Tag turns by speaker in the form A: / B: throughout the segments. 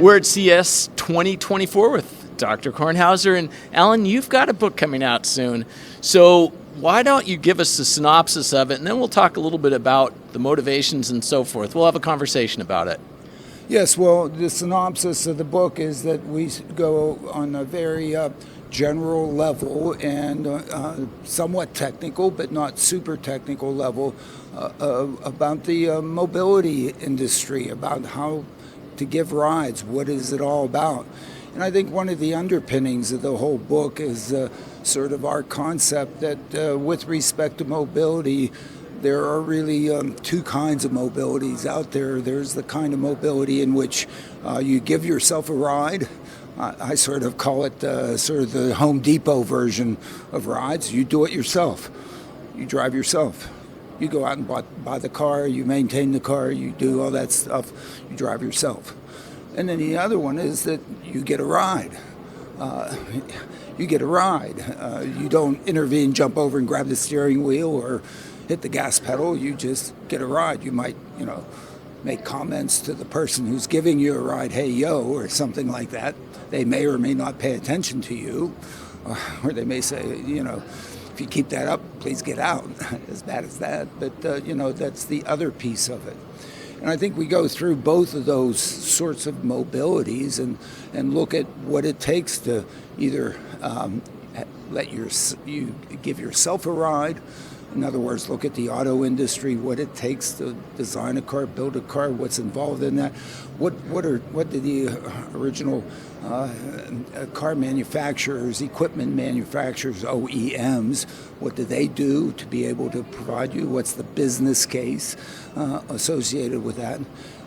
A: We're at CS 2024 with Dr. Kornhauser. And Alan, you've got a book coming out soon. So why don't you give us a synopsis of it, and then we'll talk a little bit about the motivations and so forth. We'll have a conversation about it.
B: Yes, well, the synopsis of the book is that we go on a very general level and somewhat technical, but not super technical level about the mobility industry, about how to give rides, what is it all about. And I think one of the underpinnings of the whole book is sort of our concept that with respect to mobility, there are really two kinds of mobilities out there. There's the kind of mobility in which you give yourself a ride. I sort of call it sort of the Home Depot version of rides. You do it yourself. You drive yourself. You go out and buy the car, you maintain the car, you do all that stuff, you drive yourself. And then the other one is that you get a ride. You get a ride. You don't intervene, jump over and grab the steering wheel or hit the gas pedal. You just get a ride. You might, make comments to the person who's giving you a ride, hey, yo, or something like that. They may or may not pay attention to you, or they may say, if you keep that up, please get out, as bad as that. But, that's the other piece of it. And I think we go through both of those sorts of mobilities and look at what it takes to either you give yourself a ride. In other words, look at the auto industry, what it takes to design a car, build a car, what's involved in that. What did the original car manufacturers, equipment manufacturers, OEMs, what do they do to be able to provide you? What's the business case associated with that?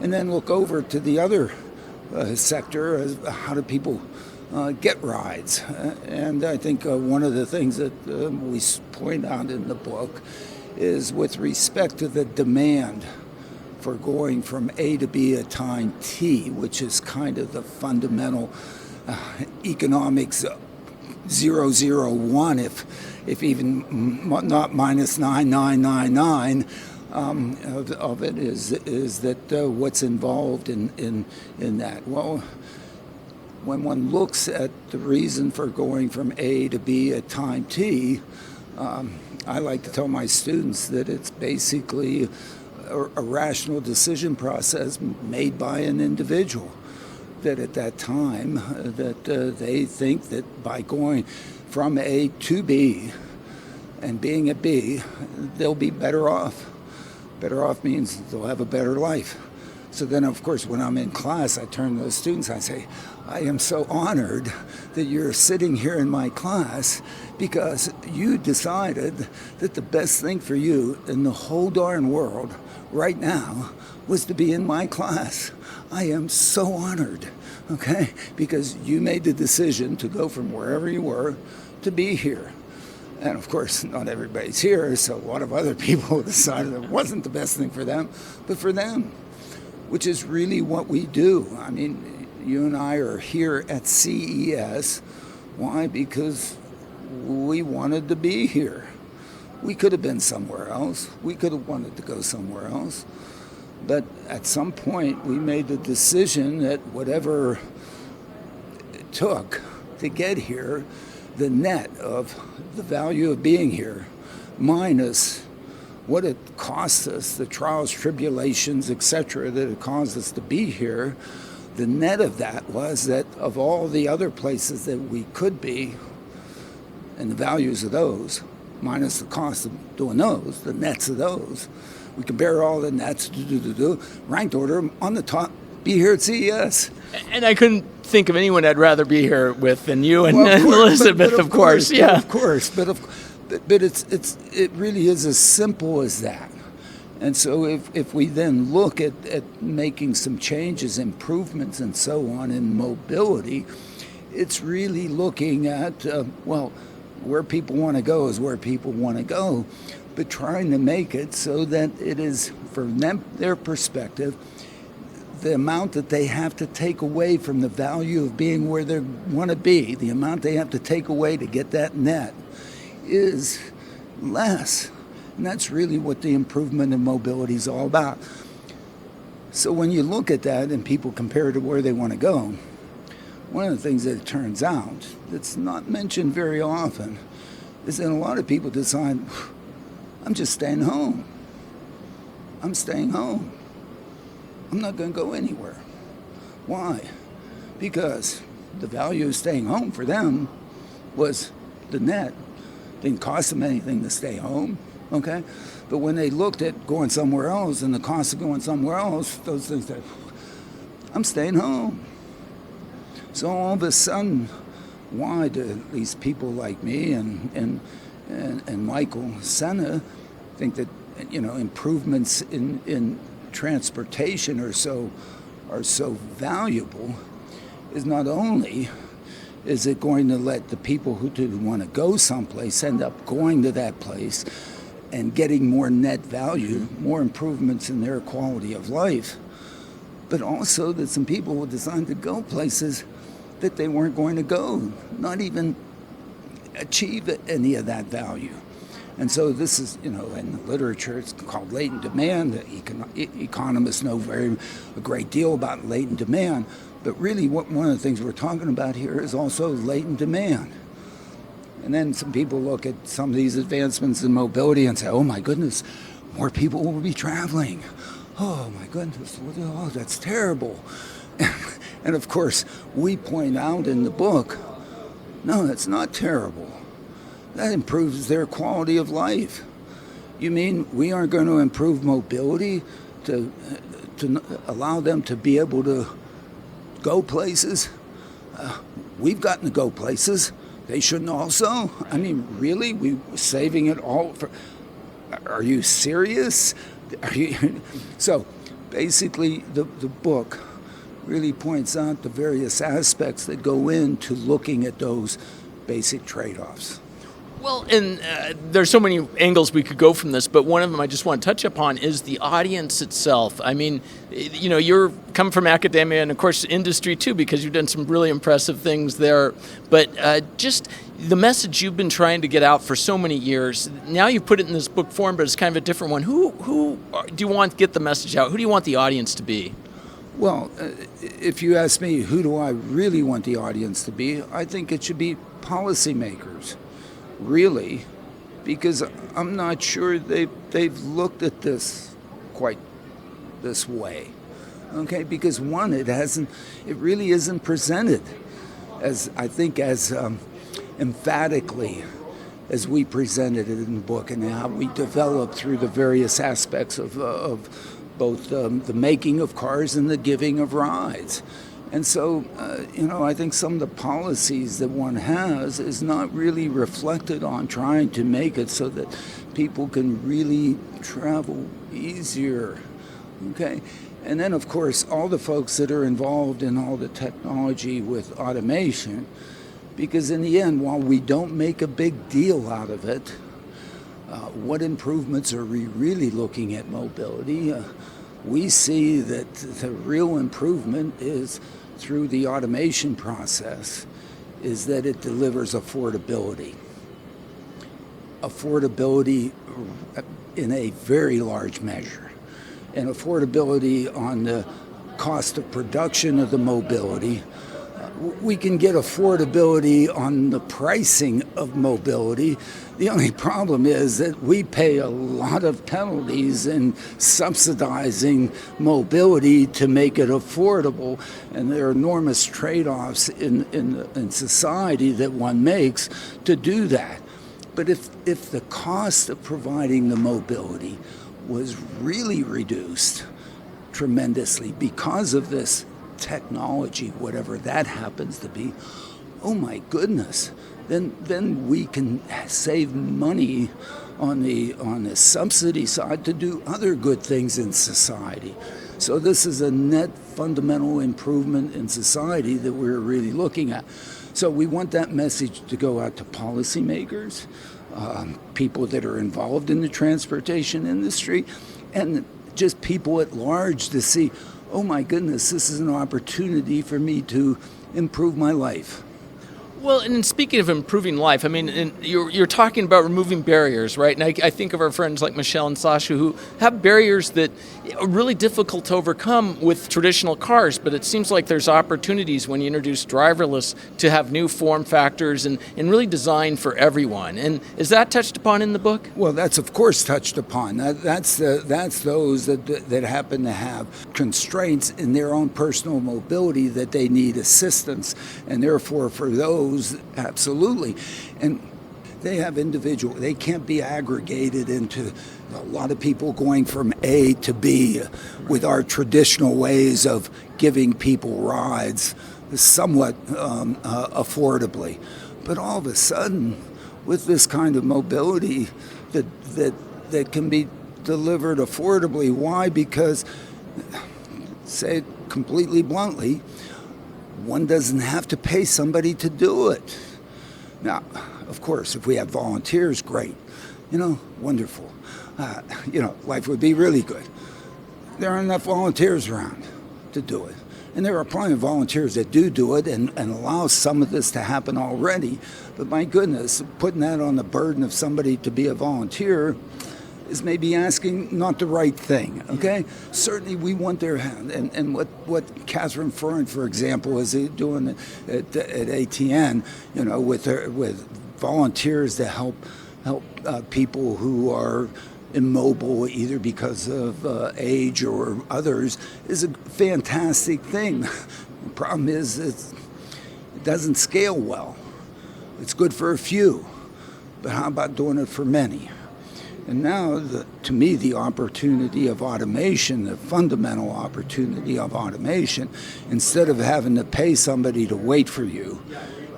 B: And then look over to the other sector, how do people get rides? And I think one of the things that we point out in the book is with respect to the demand for going from A to B at time T, which is kind of the fundamental economics 001, if even not minus 9999 of it is that what's involved in that. Well, when one looks at the reason for going from A to B at time T, I like to tell my students that it's basically a rational decision process made by an individual. That at that time, that they think that by going from A to B and being at B, they'll be better off. Better off means they'll have a better life. So then, of course, when I'm in class, I turn to the students, I say, I am so honored that you're sitting here in my class because you decided that the best thing for you in the whole darn world right now was to be in my class. I am so honored, okay? Because you made the decision to go from wherever you were to be here. And of course, not everybody's here, so a lot of other people decided it wasn't the best thing for them, but for them, which is really what we do. I mean, you and I are here at CES. Why? Because we wanted to be here. We could have been somewhere else. We could have wanted to go somewhere else. But at some point, we made the decision that whatever it took to get here, the net of the value of being here minus what it cost us, the trials, tribulations, etc., that it caused us to be here, the net of that was that of all the other places that we could be, and the values of those, minus the cost of doing those, the nets of those, we can bear all the nets, ranked order on the top, be here at CES.
A: And I couldn't think of anyone I'd rather be here with than you and
B: Well, of course,
A: Elizabeth,
B: but
A: of course. Yeah,
B: of course, but it really is as simple as that. And so if we then look at making some changes, improvements, and so on in mobility, it's really looking at, where people want to go is where people want to go, but trying to make it so that it is, from them, their perspective, the amount that they have to take away from the value of being where they want to be, the amount they have to take away to get that net is less. And that's really what the improvement in mobility is all about. So when you look at that and people compare to where they want to go, one of the things that it turns out that's not mentioned very often is that a lot of people decide, I'm just staying home. I'm staying home. I'm not going to go anywhere. Why? Because the value of staying home for them was the net. Didn't cost them anything to stay home, okay? But when they looked at going somewhere else and the cost of going somewhere else, those things that, I'm staying home. So all of a sudden, why do at least people like me and Michael Senna think that, improvements in transportation are so valuable? Is not only is it going to let the people who do want to go someplace end up going to that place and getting more net value, more improvements in their quality of life, but also that some people will decide to go places that they weren't going to go, not even achieve any of that value. And so this is, in the literature, it's called latent demand. Economists know a great deal about latent demand. But really, one of the things we're talking about here is also latent demand. And then some people look at some of these advancements in mobility and say, oh my goodness, more people will be traveling. Oh my goodness, oh, that's terrible. And of course, we point out in the book, no, that's not terrible. That improves their quality of life. You mean we aren't going to improve mobility to allow them to be able to go places? We've gotten to go places. They shouldn't also? I mean, really? We're saving it all for... Are you serious? So basically, the book really points out the various aspects that go into looking at those basic trade-offs.
A: Well, and there's so many angles we could go from this, but one of them I just want to touch upon is the audience itself. I mean, you're come from academia and, of course, industry, too, because you've done some really impressive things there. But just the message you've been trying to get out for so many years, now you put it in this book form, but it's kind of a different one. Who do you want to get the message out? Who do you want the audience to be?
B: Well, if you ask me, who do I really want the audience to be, I think it should be policymakers. Really, because I'm not sure they've looked at this quite this way. Okay, because one, it really isn't presented as emphatically as we presented it in the book, and how we developed through the various aspects of both the making of cars and the giving of rides. And so, I think some of the policies that one has is not really reflected on trying to make it so that people can really travel easier, okay? And then, of course, all the folks that are involved in all the technology with automation, because in the end, while we don't make a big deal out of it, what improvements are we really looking at mobility? We see that the real improvement is through the automation process, is that it delivers affordability. Affordability in a very large measure. And affordability on the cost of production of the mobility. We can get affordability on the pricing of mobility. The only problem is that we pay a lot of penalties in subsidizing mobility to make it affordable, and there are enormous trade-offs in society that one makes to do that. But if the cost of providing the mobility was really reduced tremendously because of this technology, whatever that happens to be, oh my goodness, then we can save money on the subsidy side to do other good things in society. So this is a net fundamental improvement in society that we're really looking at. So we want that message to go out to policymakers, people that are involved in the transportation industry, and just people at large to see, oh my goodness, this is an opportunity for me to improve my life.
A: Well, and speaking of improving life, I mean, and you're talking about removing barriers, right? And I think of our friends like Michelle and Sasha who have barriers that are really difficult to overcome with traditional cars, but it seems like there's opportunities when you introduce driverless to have new form factors and really designed for everyone. And is that touched upon in the book?
B: Well, that's of course touched upon. That's those that happen to have constraints in their own personal mobility that they need assistance, and therefore for those, absolutely. And they have they can't be aggregated into a lot of people going from A to B with our traditional ways of giving people rides somewhat affordably. But all of a sudden, with this kind of mobility that can be delivered affordably. Why? Because, say it completely bluntly, one doesn't have to pay somebody to do it. Now, of course, if we have volunteers, great. Wonderful. Life would be really good. There aren't enough volunteers around to do it. And there are plenty of volunteers that do it and allow some of this to happen already. But my goodness, putting that on the burden of somebody to be a volunteer is maybe asking not the right thing, okay? Certainly we want their hand. And what Catherine Freund, for example, is doing at ATN, with volunteers to help people who are immobile either because of age or others, is a fantastic thing. The problem is it doesn't scale well. It's good for a few, but how about doing it for many? And now, to me, the opportunity of automation, the fundamental opportunity of automation, instead of having to pay somebody to wait for you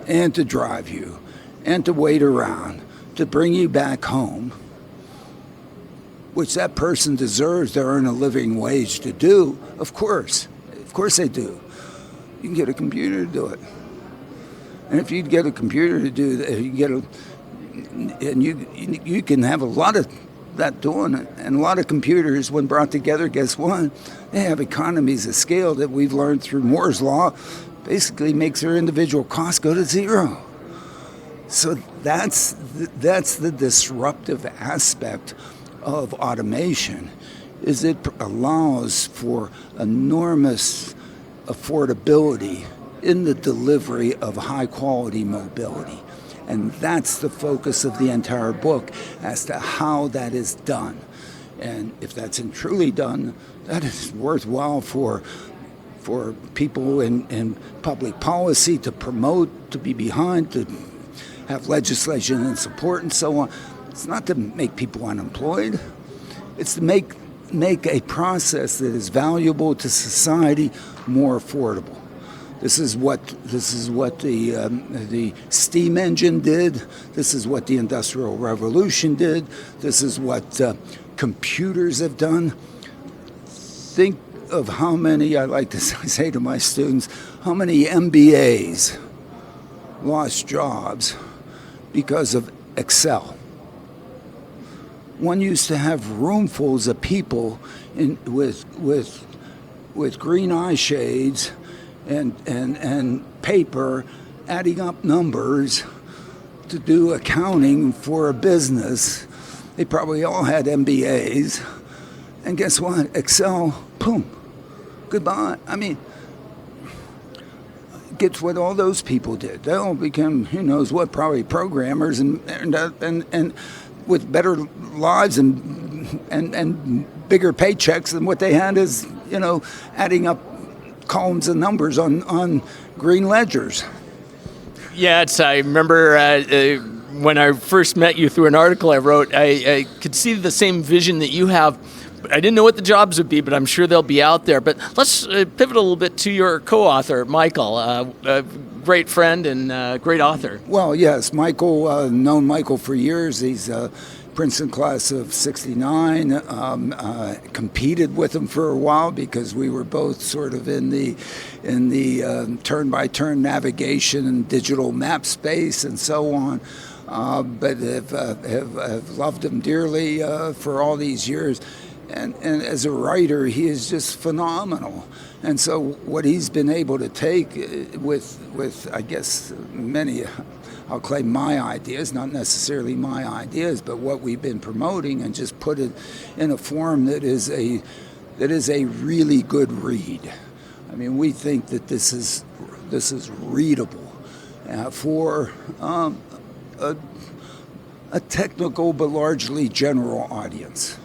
B: and to drive you and to wait around to bring you back home, which that person deserves to earn a living wage to do, of course they do. You can get a computer to do it. And if you get a computer to do that, you can have a lot of that doing it. And a lot of computers, when brought together, guess what? They have economies of scale that we've learned through Moore's law, basically makes their individual costs go to zero. So that's the disruptive aspect of automation, is it allows for enormous affordability in the delivery of high quality mobility. And that's the focus of the entire book as to how that is done. And if that's truly done, that is worthwhile for people in public policy to promote, to be behind, to have legislation and support and so on. It's not to make people unemployed. It's to make a process that is valuable to society more affordable. This is what the steam engine did. This is what the Industrial Revolution did. This is what computers have done. Think of how many, I like to say to my students, how many MBAs lost jobs because of Excel. One used to have roomfuls of people with green eye shades and paper adding up numbers to do accounting for a business. They probably all had MBAs. And guess what? Excel, boom, goodbye. I mean, gets what all those people did. They all became, who knows what, probably programmers and with better lives and bigger paychecks than what they had as, adding up columns of numbers on green ledgers.
A: Yeah, I remember when I first met you through an article I wrote, I could see the same vision that you have. I didn't know what the jobs would be, but I'm sure they'll be out there. But let's pivot a little bit to your co-author, Michael, a great friend and great author.
B: Well, yes, Michael, known Michael for years. He's Princeton class of '69. Competed with him for a while because we were both sort of in the turn-by-turn navigation and digital map space and so on. But have loved him dearly for all these years. and as a writer, he is just phenomenal. And so what he's been able to take with I guess many, I'll claim my ideas, not necessarily my ideas, but what we've been promoting, and just put it in a form that is a really good read. I mean, we think that this is readable for a technical but largely general audience.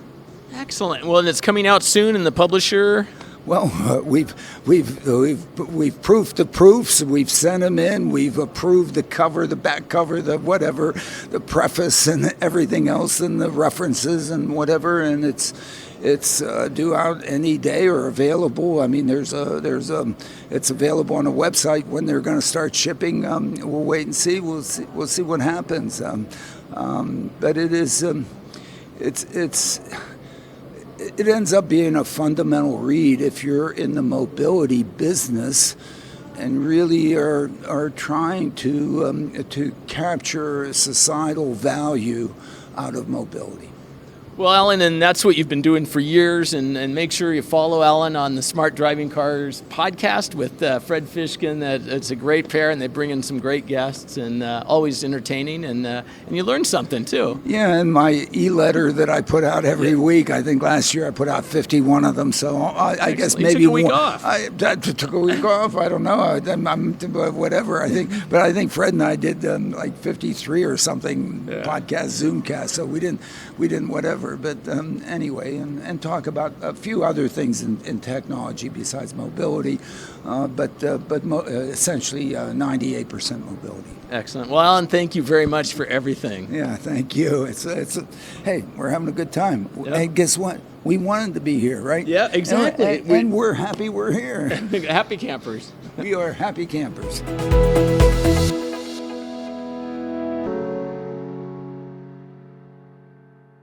A: Excellent. Well, and it's coming out soon, and the publisher.
B: Well, we've proofed the proofs. We've sent them in. We've approved the cover, the back cover, the whatever, the preface, and everything else, and the references and whatever. And it's due out any day or available. I mean, it's available on a website when they're going to start shipping. We'll wait and see. We'll see what happens. But it ends up being a fundamental read if you're in the mobility business and really are trying to capture societal value out of mobility.
A: Well, Alan, and that's what you've been doing for years, and make sure you follow Alan on the Smart Driving Cars podcast with Fred Fishkin. It's a great pair, and they bring in some great guests, and always entertaining, and you learn something too.
B: Yeah, and my e-letter that I put out every week, I think last year I put out 51 of them, so I guess maybe
A: you took a week off.
B: I took a week off. I don't know. I'm whatever. I think Fred and I did like 53 or something podcast, Zoomcast. So we didn't whatever. But anyway, and talk about a few other things in technology besides mobility, but essentially 98% mobility.
A: Excellent. Well, Alan, thank you very much for everything.
B: Yeah, thank you. Hey, we're having a good time.
A: Yep.
B: Hey, guess what? We wanted to be here, right?
A: Yeah, exactly.
B: And we're happy we're here.
A: Happy campers.
B: We are happy campers.